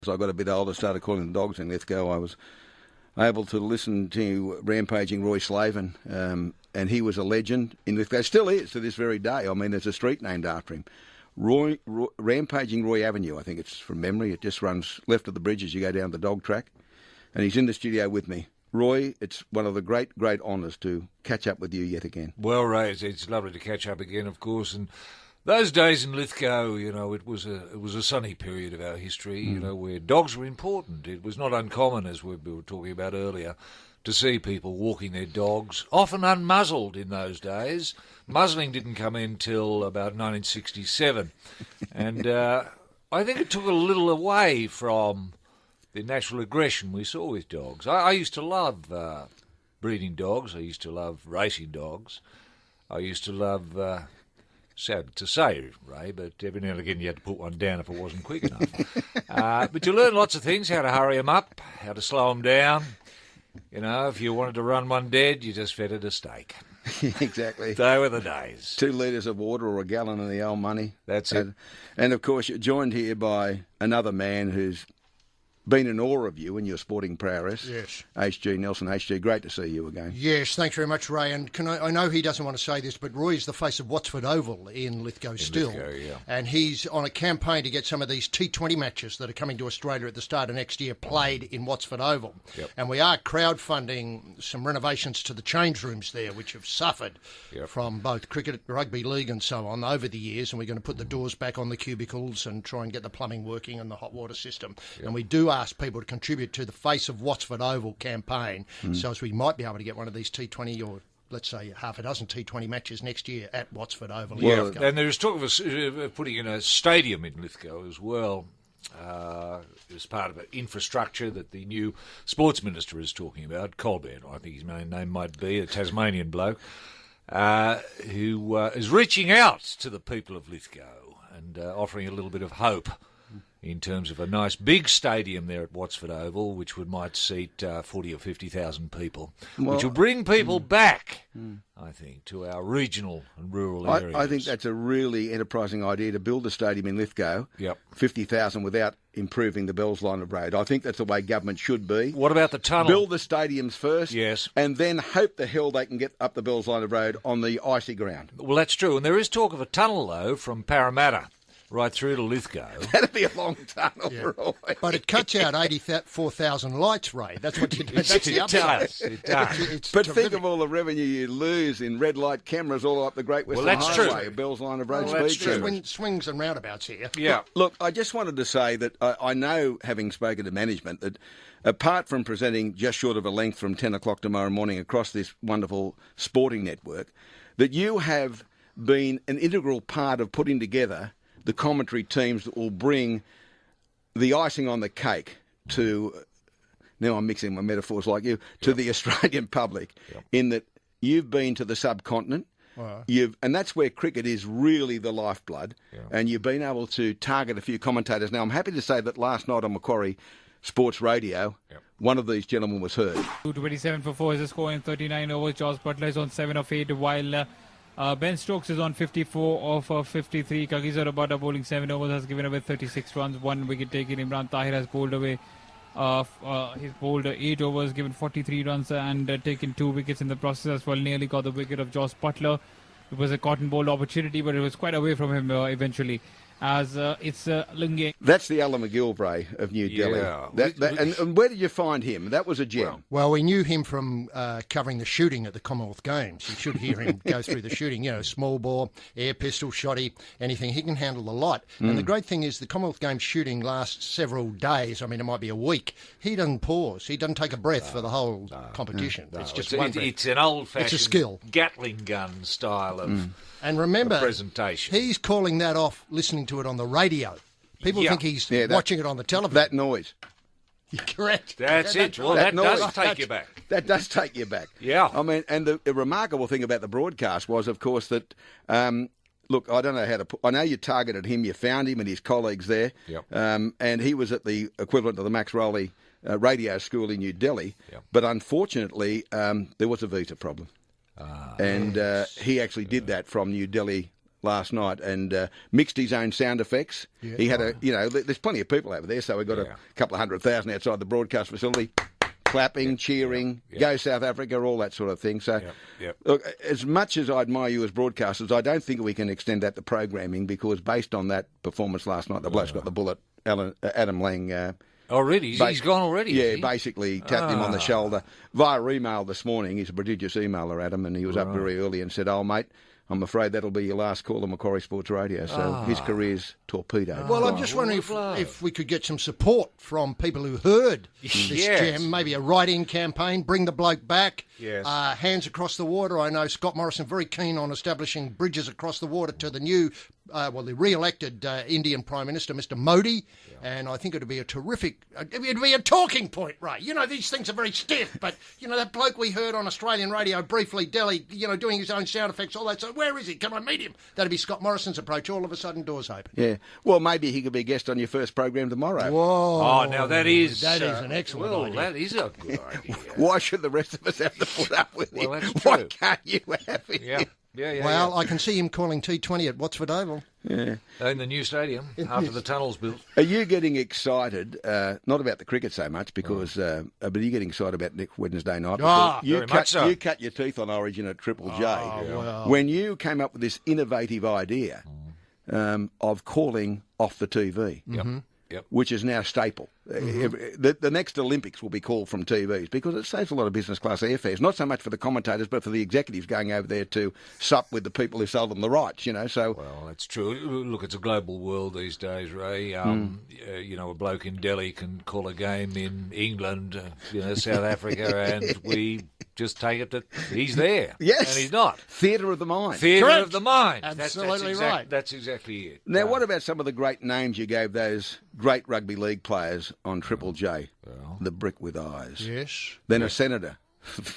As I got a bit older, started calling the dogs in Lithgow, I was able to listen to Rampaging Roy Slaven, and he was a legend in Lithgow. Still is to this very day. I mean, there's a street named after him. Rampaging Roy Avenue, I think it's from memory. It just runs left of the bridge as you go down the dog track. And he's in the studio with me. Roy, it's one of the great, great honours to catch up with you yet again. Well, Ray, it's lovely to catch up again, of course. And those days in Lithgow, you know, it was a sunny period of our history, you know, where dogs were important. It was not uncommon, as we were talking about earlier, to see people walking their dogs, often unmuzzled in those days. Muzzling didn't come in till about 1967. And I think it took a little away from the natural aggression we saw with dogs. I used to love breeding dogs. I used to love racing dogs. I used to love... sad to say, Ray, but every now and again you had to put one down if it wasn't quick enough. But you learn lots of things, how to hurry them up, how to slow them down. You know, if you wanted to run one dead, you just fed it a steak. Exactly. They were the days. 2 litres of water or a gallon of the old money. That's it. And, of course, you're joined here by another man who's been in awe of you and your sporting prowess. Yes. H.G. Nelson. H.G., great to see you again. Yes, thanks very much, Ray. And I know he doesn't want to say this, but Roy's the face of Watford Oval in Lithgow still. Lithgow, yeah. And he's on a campaign to get some of these T20 matches that are coming to Australia at the start of next year played in Watford Oval. Yep. And we are crowdfunding some renovations to the change rooms there, which have suffered from both cricket, rugby league and so on over the years. And we're going to put the doors back on the cubicles and try and get the plumbing working and the hot water system. Yep. And we do ask people to contribute to the Face of Watford Oval campaign, so as we might be able to get one of these T20 or let's say half a dozen T20 matches next year at Watford Oval. Well, and there's talk of putting in a stadium in Lithgow as well, as part of an infrastructure that the new sports minister is talking about, Colbert, I think his main name might be, a Tasmanian bloke, who is reaching out to the people of Lithgow and offering a little bit of hope in terms of a nice big stadium there at Watford Oval, which might seat 40 or 50,000 people, which will bring people back, I think, to our regional and rural areas. I think that's a really enterprising idea to build a stadium in Lithgow, 50,000 without improving the Bells Line of Road. I think that's the way government should be. What about the tunnel? Build the stadiums first, yes, and then hope the hell they can get up the Bells Line of Road on the icy ground. Well, that's true, and there is talk of a tunnel, though, from Parramatta right through to Lithgow. That'd be a long tunnel, Roy. But it cuts out 84,000 lights, Ray. That's what you do. That's the upside. It does. But think of all the revenue you lose in red light cameras all up the Great Western Highway, Bells Line of Road speed cameras. Swings and roundabouts here. Yeah. Look, I just wanted to say that I know, having spoken to management, that apart from presenting just short of a length from 10 o'clock tomorrow morning across this wonderful sporting network, that you have been an integral part of putting together the commentary teams that will bring the icing on the cake to, now I'm mixing my metaphors like you, to the Australian public, in that you've been to the subcontinent, and that's where cricket is really the lifeblood, and you've been able to target a few commentators. Now, I'm happy to say that last night on Macquarie Sports Radio, one of these gentlemen was heard. 227 for 4 is the score in 39 overs. Charles Butler is on 7 of 8, while Ben Stokes is on 54 of 53. Kagiso Rabada bowling 7 overs has given away 36 runs, 1 wicket taken. Imran Tahir has bowled away. He's bowled 8 overs, given 43 runs and taken 2 wickets in the process as well. Nearly got the wicket of Josh Butler. It was a cotton ball opportunity, but it was quite away from him eventually. As it's Lungi. That's the Alan McGill, Ray, of New Delhi. And where did you find him? That was a gem. Well, we knew him from covering the shooting at the Commonwealth Games. You should hear him go through the shooting, you know, small bore, air pistol, shotty, anything. He can handle a lot. And the great thing is the Commonwealth Games shooting lasts several days. I mean, it might be a week. He doesn't pause. He doesn't take a breath for the whole competition. It's just it's an old-fashioned it's a skill. Gatling gun style of and remember, presentation. He's calling that off listening to it on the radio. People think he's watching it on the television. That noise. Correct. That's it. Well, that does take you back. That does take you back. Yeah. I mean, and the remarkable thing about the broadcast was, of course, that, look, I don't know how to put... I know you targeted him, you found him and his colleagues there, and he was at the equivalent of the Max Rowley radio school in New Delhi, but unfortunately, there was a visa problem. And he actually did that from New Delhi last night and mixed his own sound effects. Yeah. He had there's plenty of people over there, so we got a couple of 100,000 outside the broadcast facility, clapping, cheering, go South Africa, all that sort of thing. So, look, as much as I admire you as broadcasters, I don't think we can extend that to programming because based on that performance last night, the bloke's got the bullet. Adam Lang. Already? He's gone already? Yeah, basically tapped him on the shoulder via email this morning. He's a prodigious emailer, Adam, and he was up very early and said, "Oh, mate, I'm afraid that'll be your last call on Macquarie Sports Radio." So his career's torpedoed. Well, I'm just wondering if we could get some support from people who heard this gem, maybe a write-in campaign, bring the bloke back, hands across the water. I know Scott Morrison very keen on establishing bridges across the water to the new, the re-elected Indian Prime Minister, Mr. Modi, and I think it'd be a terrific, it'd be a talking point, Ray. You know, these things are very stiff, but, you know, that bloke we heard on Australian radio briefly, Delhi, you know, doing his own sound effects, all that, so where is he? Can I meet him? That'd be Scott Morrison's approach. All of a sudden, doors open. Yeah. Well, maybe he could be a guest on your first program tomorrow. Whoa. Oh, now that is an excellent idea. That is a good idea. Why should the rest of us have to put up with him? That's true. Why can't you have him? Yeah. I can see him calling T20 at Watford Oval. Yeah. In the new stadium, after the tunnel's built. Are you getting excited, not about the cricket so much, because, but are you getting excited about next Wednesday night? Very much so. You cut your teeth on Origin at Triple J. Wow. When you came up with this innovative idea of calling off the TV. Yep. Which is now staple. The next Olympics will be called from TVs because it saves a lot of business class airfares, not so much for the commentators but for the executives going over there to sup with the people who sell them the rights, you know. So well, that's true. Look, it's a global world these days, Ray. You know, a bloke in Delhi can call a game in England, South Africa, and we just take it that he's there. Yes. And he's not. Theatre of the mind. Theatre of the mind. Absolutely right. That's exactly it. Now, what about some of the great names you gave those great rugby league players on Triple J? Well. The Brick with Eyes. Yes. Then a senator.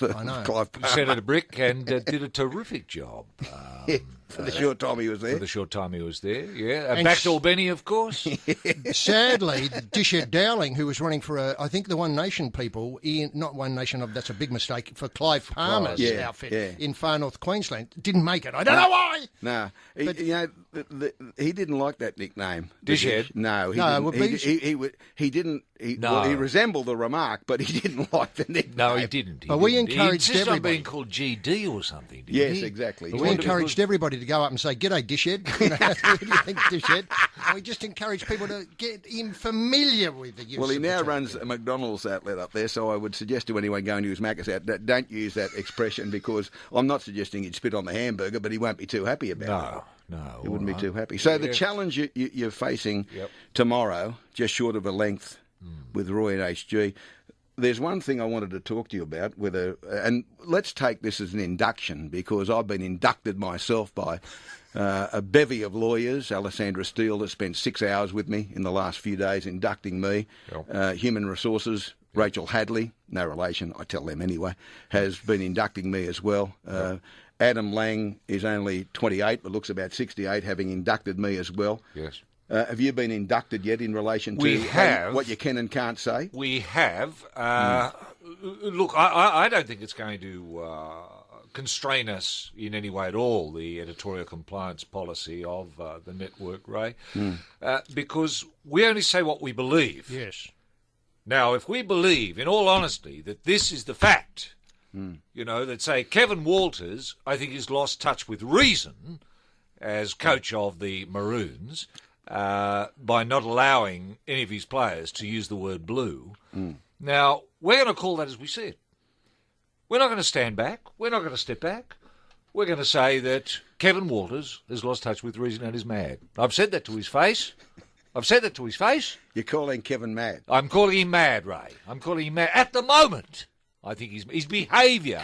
I know. Clive Palmer. Senator Brick and did a terrific job. For the short time he was there. For the short time he was there, yeah. And Backdoor Benny, of course. Sadly, Dishhead Dowling, who was running for, I think, the One Nation people, not One Nation, that's a big mistake, for Clive Palmer's outfit in far north Queensland, didn't make it. I don't know why. No. He didn't like that nickname. Dishhead? No, he didn't. He resembled the remark, but he didn't like the nickname. No, he didn't. But we encouraged he insisted everybody. on being called GD or something, didn't yes, he? exactly. We encouraged everybody to go up and say, "G'day, Dishhead." What do you think, Dishhead? And we just encouraged people to get him familiar with the use Well, he of now the term. runs a McDonald's outlet up there, so I would suggest to anyone going to his Macca's outlet, don't use that expression because I'm not suggesting he'd spit on the hamburger, but he won't be too happy about it. No. He wouldn't be too happy. So the challenge you're facing tomorrow, just short of a length with Roy and H.G., there's one thing I wanted to talk to you about, and let's take this as an induction because I've been inducted myself by a bevy of lawyers. Alessandra Steele has spent 6 hours with me in the last few days inducting me. Human Resources, Rachel Hadley, no relation, I tell them anyway, has been inducting me as well. Adam Lang is only 28 but looks about 68, having inducted me as well. Yes. Have you been inducted yet in relation to what you can and can't say? We have. Look, I don't think it's going to constrain us in any way at all, the editorial compliance policy of the network, Ray, because we only say what we believe. Yes. Now, if we believe, in all honesty, that this is the fact, that say Kevin Walters, I think, has lost touch with reason as coach of the Maroons, by not allowing any of his players to use the word blue. Now, we're going to call that as we see it. We're not going to stand back. We're not going to step back. We're going to say that Kevin Walters has lost touch with reason and is mad. I've said that to his face. You're calling Kevin mad? I'm calling him mad, Ray. I'm calling him mad. At the moment, I think his behaviour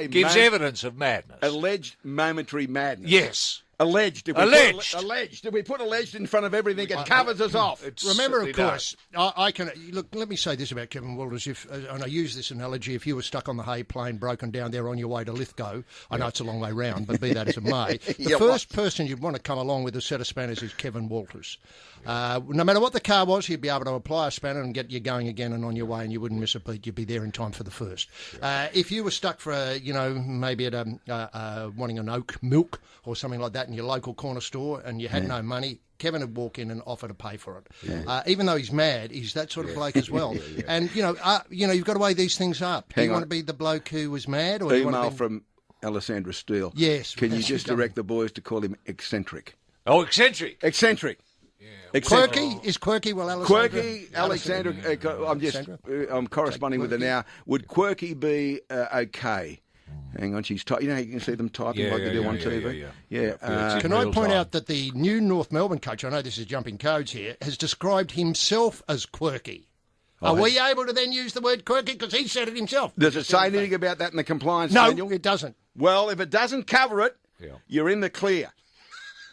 gives evidence of madness. Alleged momentary madness. Yes. Alleged. Alleged. If we put alleged in front of everything, it covers us off. Remember, of course, I can look. Let me say this about Kevin Walters. And I use this analogy: if you were stuck on the hay plane, broken down there on your way to Lithgow, I know it's a long way round, but be that as it may, the first person you'd want to come along with a set of spanners is Kevin Walters. No matter what the car was, he'd be able to apply a spanner and get you going again and on your way, and you wouldn't miss a beat. You'd be there in time for the first. If you were stuck for maybe at wanting an oat milk or something like that, in your local corner store and you had no money, Kevin would walk in and offer to pay for it. Yeah. Even though he's mad, he's that sort of bloke as well. And, you've got to weigh these things up. Do you want to be the bloke who was mad? Or Email from Alessandra Steele. Yes. Can you just direct the boys to call him eccentric? Oh, eccentric. Eccentric. Yeah. Quirky? Is quirky? Well, Alessandra. Quirky, Alexandra. I'm corresponding with her now. Would quirky be okay? Hang on, she's you know how you can see them typing like they do on TV? Yeah. Can I point out that the new North Melbourne coach, I know this is jumping codes here, has described himself as quirky. Are we able to then use the word quirky? Because he said it himself. Does it say anything about that in the compliance manual? No, it doesn't. Well, if it doesn't cover it, you're in the clear.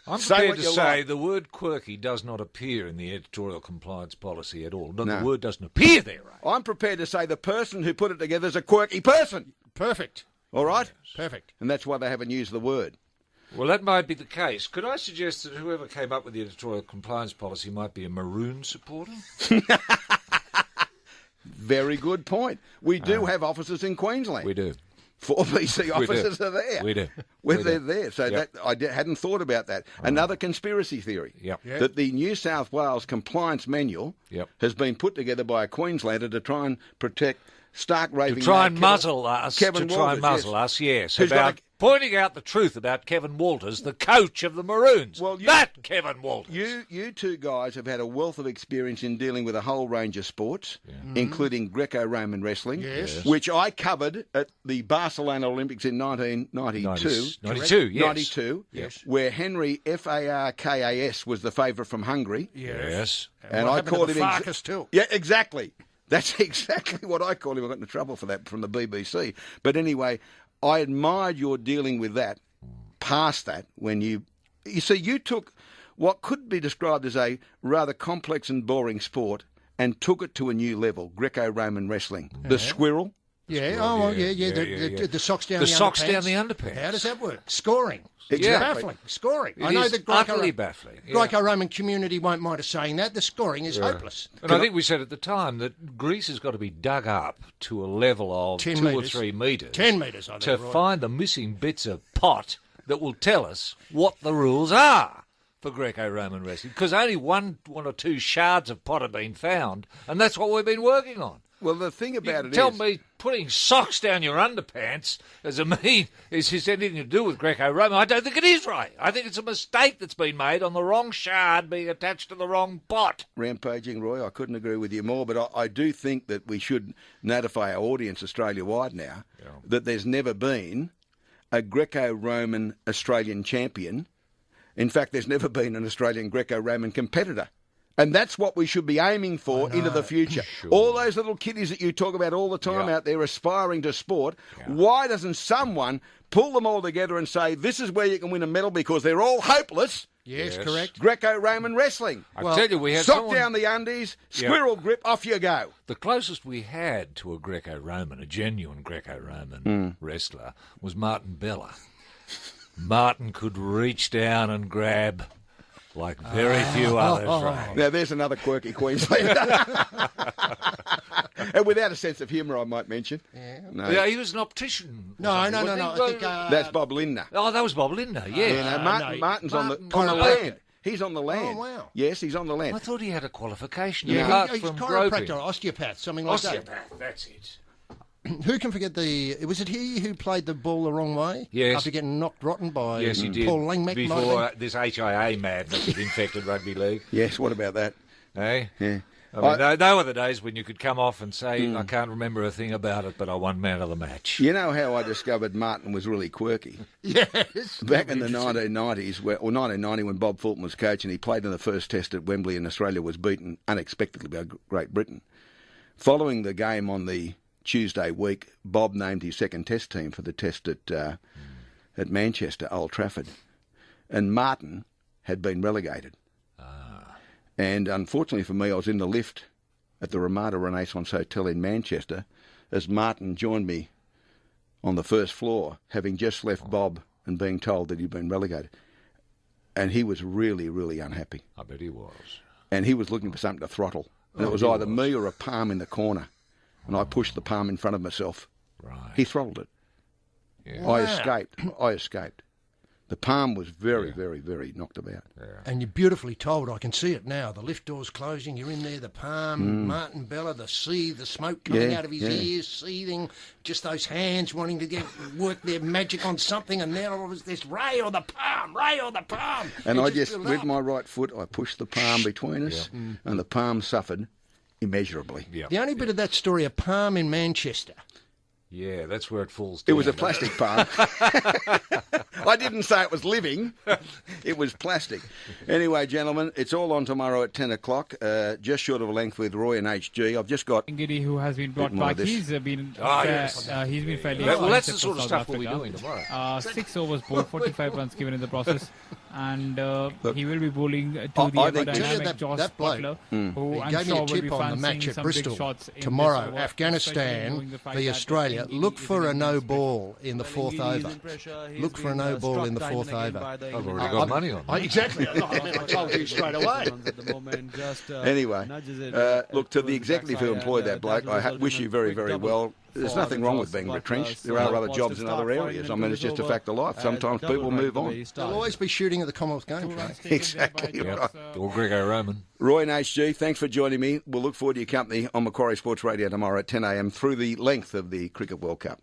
I'm prepared to say the word quirky does not appear in the editorial compliance policy at all. No. The word doesn't appear there, right? I'm prepared to say the person who put it together is a quirky person. Perfect. All right? Yes. Perfect. And that's why they haven't used the word. Well, that might be the case. Could I suggest that whoever came up with the editorial compliance policy might be a Maroon supporter? Very good point. We do have officers in Queensland. We do. 4 BC officers are there. We do. They're there. So hadn't thought about that. Another conspiracy theory. That the New South Wales compliance manual has been put together by a Queenslander to try and protect stark raving... To try and muzzle us. Kevin Walters, yes. Who's about pointing out the truth about Kevin Walters, the coach of the Maroons. Well, Kevin Walters. You two guys have had a wealth of experience in dealing with a whole range of sports, including Greco-Roman wrestling, which I covered at the Barcelona Olympics in 1992. 92, yes. Where Henry Farkas was the favourite from Hungary. Yes. And I called him... Farkas too. Yeah, exactly. That's exactly what I called him. I got into trouble for that from the BBC. But anyway... I admired your dealing with that, past that, when you see, you took what could be described as a rather complex and boring sport and took it to a new level, Greco-Roman wrestling. The squirrel. The socks down the underpants. The socks down the underpants. How does that work? Scoring. Exactly. Baffling. Scoring. I know the utterly baffling. Greco-Roman community won't mind us saying that. The scoring is hopeless. And I think we said at the time that Greece has got to be dug up to a level of 2 or 3 metres. 10 metres, I think. To find the missing bits of pot that will tell us what the rules are for Greco-Roman wrestling. Because only one or two shards of pot have been found, and that's what we've been working on. Well, the thing about it is... Tell me, putting socks down your underpants is anything to do with Greco-Roman? I don't think it is, right. I think it's a mistake that's been made on the wrong shard being attached to the wrong pot. Rampaging, Roy, I couldn't agree with you more, but I do think that we should notify our audience Australia-wide now that there's never been a Greco-Roman Australian champion. In fact, there's never been an Australian Greco-Roman competitor. And that's what we should be aiming for into the future. Sure. All those little kiddies that you talk about all the time out there aspiring to sport, why doesn't someone pull them all together and say, this is where you can win a medal because they're all hopeless? Yes, correct. Greco-Roman wrestling. I tell you, we had sock down the undies, squirrel grip, off you go. The closest we had to a Greco-Roman, a genuine Greco-Roman wrestler, was Martin Bella. Martin could reach down and grab... like very few others, right? Now, there's another quirky Queenslander. And without a sense of humour, I might mention. No. Yeah, he was an optician. No. I think, that's Bob Lindner. Oh, that was Bob Lindner, Martin's on the land. He's on the land. Oh, wow. Yes, he's on the land. I thought he had a qualification. He's from chiropractor, osteopath, something like that. Osteopath, that's it. Who can forget was it he who played the ball the wrong way? Yes. After getting knocked rotten by he did. Paul Langmack? Before this HIA madness had infected rugby league. Yes, what about that? Hey? Yeah. I mean, they were the days when you could come off and say, I can't remember a thing about it, but I won man of the match. You know how I discovered Martin was really quirky? Yes. Back in the 1990s, or 1990 when Bob Fulton was coaching, he played in the first test at Wembley and Australia was beaten unexpectedly by Great Britain. Following the game on the Tuesday week, Bob named his second test team for the test at Manchester, Old Trafford. And Martin had been relegated. And unfortunately for me, I was in the lift at the Ramada Renaissance Hotel in Manchester as Martin joined me on the first floor, having just left Bob and being told that he'd been relegated. And he was really, really unhappy. I bet he was. And he was looking for something to throttle. And it was either me or a palm in the corner. And I pushed the palm in front of myself. Right. He throttled it. Yeah. I escaped. The palm was very, very, very knocked about. Yeah. And you're beautifully told. I can see it now. The lift door's closing. You're in there. The palm, Martin Bella, the smoke coming out of his ears, seething. Just those hands wanting to work their magic on something. And now it was this Ray or the palm, Ray or the palm. And I just, built with up. my right foot, I pushed the palm between us, and the palm suffered immeasurably. Yeah. The only bit of that story, a palm in Manchester. Yeah, that's where it falls It down. was a plastic palm. I didn't say it was living. It was plastic. Anyway, gentlemen, it's all on tomorrow at 10 o'clock, just short of a length with Roy and HG. I've just got... Ngidi, who has been brought back, he's been he's been fairly Well, that's the expensive sort for of South stuff we'll be Africa. doing tomorrow. 6 overs bowled, 45 runs given in the process, and he will be bowling to I the think dynamic Josh that bloke, Butler, he who I'm gave me sure a will be tip on the match fancying at some Bristol big shots in tomorrow. this over, Afghanistan especially knowing the fact v that Australia. Ngidi Look is for a in no this ball in the fourth over. Look for a no ball in the fourth over. I've already got money on that. Exactly. I told you straight away. Anyway, look, to the executive who employed that bloke, I wish you very, very well. There's nothing wrong with being retrenched. There are other jobs in other areas. I mean, it's just a fact of life. Sometimes people move on. They'll always be shooting at the Commonwealth Games, right? Exactly right. Or Greco-Roman. Roy and HG, thanks for joining me. We'll look forward to your company on Macquarie Sports Radio tomorrow at 10 a.m. through the length of the Cricket World Cup.